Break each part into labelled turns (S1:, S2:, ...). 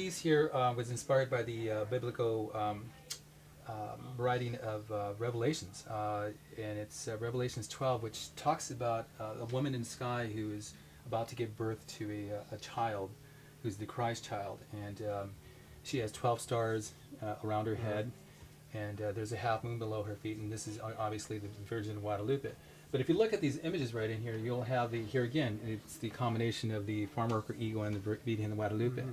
S1: piece here was inspired by the biblical writing of Revelations, and it's Revelations 12, which talks about a woman in the sky who is about to give birth to a child, who's the Christ child, and she has 12 stars around her head, and there's a half moon below her feet, and this is obviously the Virgin of Guadalupe. But if you look at these images right in here, you'll have here again, it's the combination of the farm worker ego and the Virgin of Guadalupe.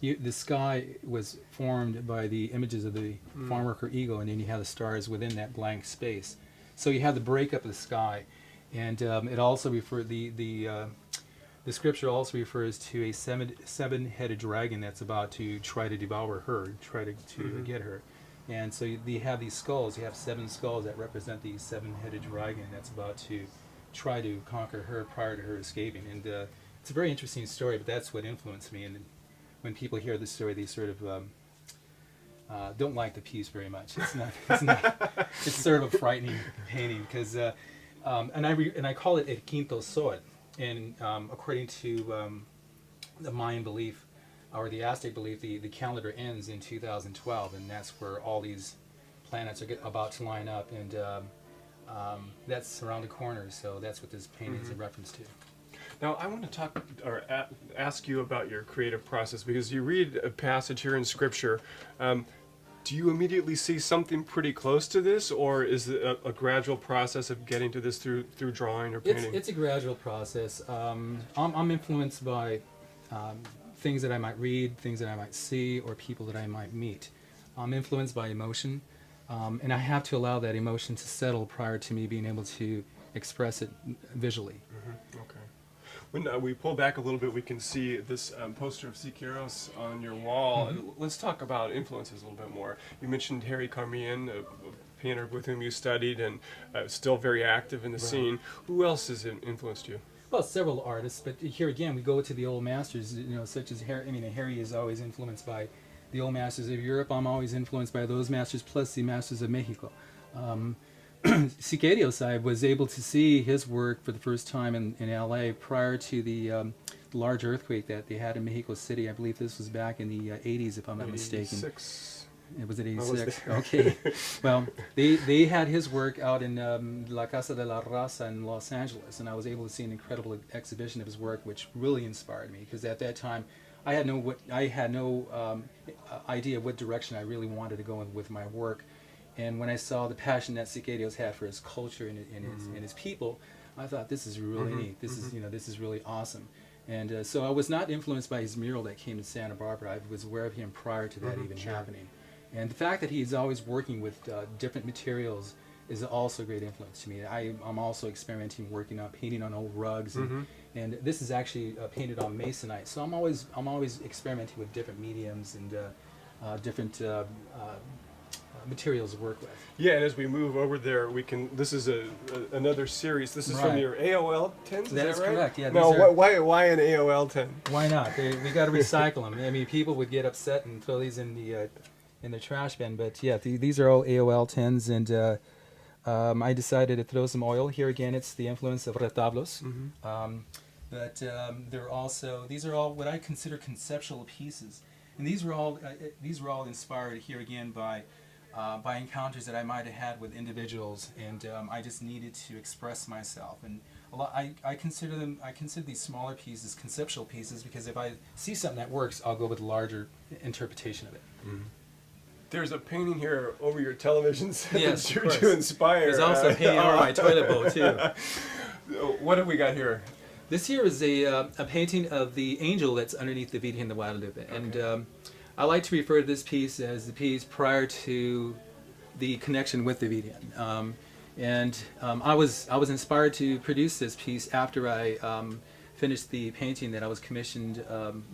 S1: The sky was formed by the images of the farm worker ego, and then you have the stars within that blank space. So you have the breakup of the sky, and it also the scripture also refers to a seven-headed dragon that's about to try to devour her, try to get her. And so you have these skulls. You have 7 skulls that represent the seven-headed dragon that's about to try to conquer her prior to her escaping. And it's a very interesting story, but that's what influenced me. And when people hear this story, they sort of don't like the piece very much. It's not. It's not. It's sort of a frightening painting because, and I call it El Quinto Sol. And according to the Mayan belief, or the Aztec belief, the calendar ends in 2012, and that's where all these planets are about to line up, and that's around the corner. So that's what this painting is in reference to.
S2: Now, I want to talk or ask you about your creative process, because you read a passage here in Scripture. Do you immediately see something pretty close to this, or is it a gradual process of getting to this through drawing or painting?
S1: It's a gradual process. I'm influenced by things that I might read, things that I might see, or people that I might meet. I'm influenced by emotion, and I have to allow that emotion to settle prior to me being able to express it visually.
S2: Okay. When we pull back a little bit, we can see this poster of Siqueiros on your wall. Let's talk about influences a little bit more. You mentioned Harry Carmian, a painter with whom you studied and still very active in the scene. Who else has influenced you?
S1: Well, several artists, but here again, we go to the old masters, such as Harry. I mean, Harry is always influenced by the old masters of Europe. I'm always influenced by those masters, plus the masters of Mexico. Siqueiros, I was able to see his work for the first time in LA prior to the large earthquake that they had in Mexico City. I believe this was back in the 80s, if I'm not mistaken.
S2: 86.
S1: It was at 86. Okay. Well, they had his work out in La Casa de la Raza in Los Angeles, and I was able to see an incredible exhibition of his work, which really inspired me, because at that time I had no idea what direction I really wanted to go in with my work. And when I saw the passion that Siqueiros had for his culture and his people, I thought, this is really neat. This is this is really awesome. And so I was not influenced by his mural that came to Santa Barbara. I was aware of him prior to that even happening. And the fact that he's always working with different materials is also a great influence to me. I'm also experimenting, painting on old rugs, and this is actually painted on masonite. So I'm always experimenting with different mediums and different materials to work with.
S2: Yeah, and as we move over there, we can. This is another series. This is from your AOL 10s.
S1: That is
S2: right?
S1: correct. Yeah.
S2: Now, why an AOL 10?
S1: Why not? We got to recycle them. I mean, people would get upset and throw these in the trash bin. But yeah, these are all AOL 10s, and I decided to throw some oil. Here again, it's the influence of retablos. But these are all what I consider conceptual pieces, and these were all inspired here again by encounters that I might have had with individuals, and I just needed to express myself. And I consider these smaller pieces conceptual pieces, because if I see something that works, I'll go with a larger interpretation of it.
S2: There's a painting here over your television set
S1: yes,
S2: to inspire.
S1: There's also a painting over my toilet bowl too.
S2: What have we got here?
S1: This here is a painting of the angel that's underneath the Virgen de Guadalupe, and I like to refer to this piece as the piece prior to the connection with the Virgen. I was inspired to produce this piece after I finished the painting that I was commissioned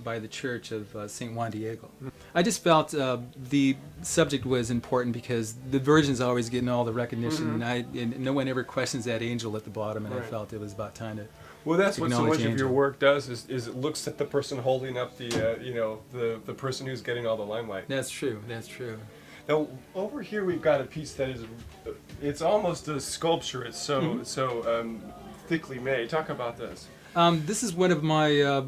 S1: by the Church of St. Juan Diego. I just felt the subject was important because the Virgin's always getting all the recognition, and no one ever questions that angel at the bottom, and I felt it was about time to.
S2: Well, that's what so much of your work does is it looks at the person holding up the the person who's getting all the limelight.
S1: That's true. That's true.
S2: Now over here we've got a piece that is it's almost a sculpture. It's so thickly made. Talk about this.
S1: This is one of my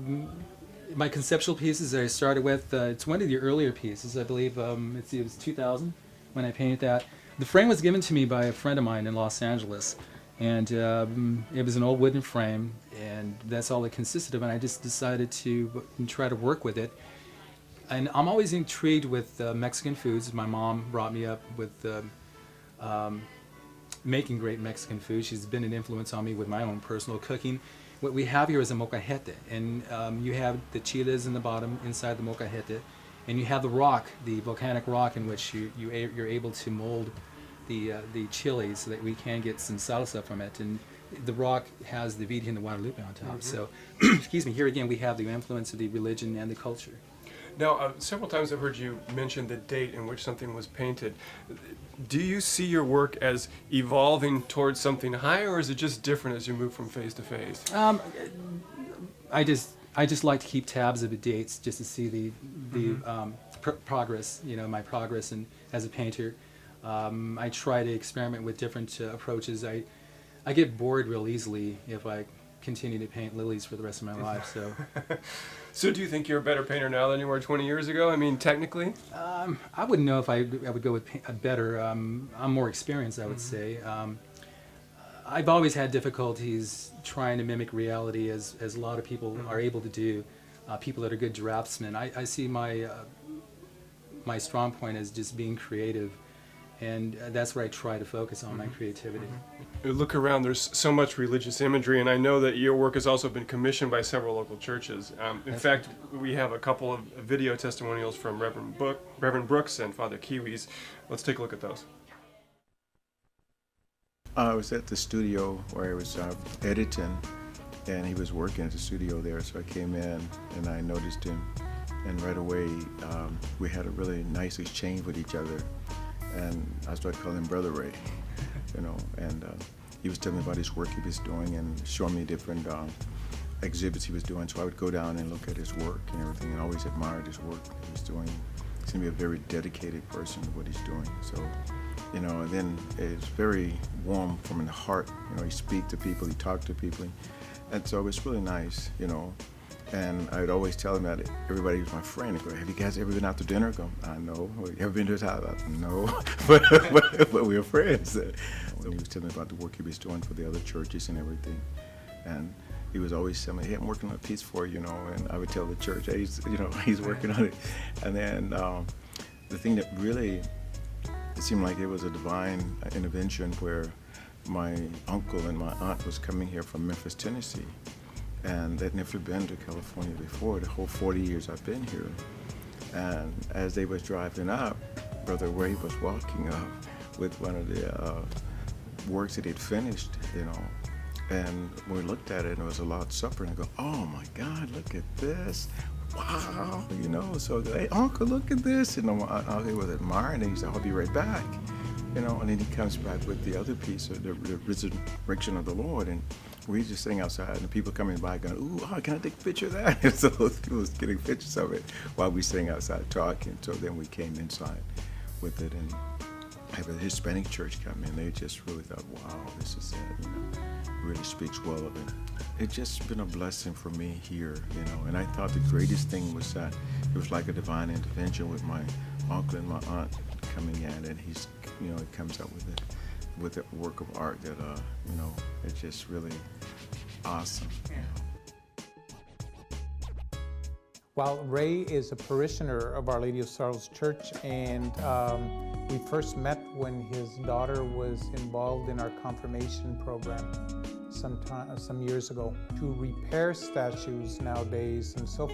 S1: my conceptual pieces that I started with, it's one of the earlier pieces, I believe. It was 2000 when I painted that. The frame was given to me by a friend of mine in Los Angeles, and it was an old wooden frame, and that's all it consisted of, and I just decided to try to work with it. And I'm always intrigued with Mexican foods. My mom brought me up with making great Mexican food. She's been an influence on me with my own personal cooking. What we have here is a molcajete, and you have the chiles in the bottom inside the molcajete, and you have the rock, the volcanic rock, in which you're able to mold the chilies so that we can get some salsa from it. And the rock has the Virgen de Guadalupe on top. So, excuse me, here again we have the influence of the religion and the culture.
S2: Now, several times I've heard you mention the date in which something was painted. Do you see your work as evolving towards something higher, or is it just different as you move from phase to phase?
S1: I just like to keep tabs of the dates just to see the progress, my progress as a painter. I try to experiment with different approaches. I get bored real easily if I continue to paint lilies for the rest of my life. So,
S2: so do you think you're a better painter now than you were 20 years ago? I mean, technically?
S1: I wouldn't know if I would go with a better. I'm more experienced, I would say. I've always had difficulties trying to mimic reality, as a lot of people are able to do. People that are good draftsmen. I see my strong point as just being creative, and that's where I try to focus on my creativity.
S2: Look around, there's so much religious imagery, and I know that your work has also been commissioned by several local churches. In fact, we have a couple of video testimonials from Reverend Brooks and Father Kiwis. Let's take a look at those.
S3: I was at the studio where I was editing, and he was working at the studio there, so I came in and I noticed him, and right away we had a really nice exchange with each other, and I started calling him Brother Ray, and he was telling me about his work he was doing and showing me different exhibits he was doing, so I would go down and look at his work and everything, and I always admired his work that he was doing. He seemed to be a very dedicated person to what he's doing, so. And then it's very warm from the heart. He speaks to people, he talks to people, and so it's really nice, And I'd always tell him that everybody was my friend. I go, have you guys ever been out to dinner? I go, I know. You ever been to his house? No, but we were friends. So he was telling me about the work he was doing for the other churches and everything, and he was always telling me, hey, I'm working on a piece for you, and I would tell the church, hey, he's working on it. And then the thing that really, it seemed like it was a divine intervention where my uncle and my aunt was coming here from Memphis, Tennessee, and they'd never been to California before, the whole 40 years I've been here. And as they was driving up, Brother Ray was walking up with one of the works that he'd finished, and we looked at it and it was a Lord's Supper, and I go, oh my God, look at this. Wow, so I go, hey, Uncle, look at this. And he was admiring, and he said, I'll be right back. And then he comes back with the other piece of the resurrection of the Lord. And we just sitting outside, and the people coming by going, ooh, can I take a picture of that? And so people was getting pictures of it while we sitting outside talking. So then we came inside with it, and I had a Hispanic church come in. They just really thought, wow, this is it. It really speaks well of it. It's just been a blessing for me here, and I thought the greatest thing was that it was like a divine intervention with my uncle and my aunt coming in, and he's, he comes up with a work of art that, it's just really awesome.
S4: Well, Ray is a parishioner of Our Lady of Sorrows Church, and we first met when his daughter was involved in our confirmation program some years ago. To repair statues nowadays and so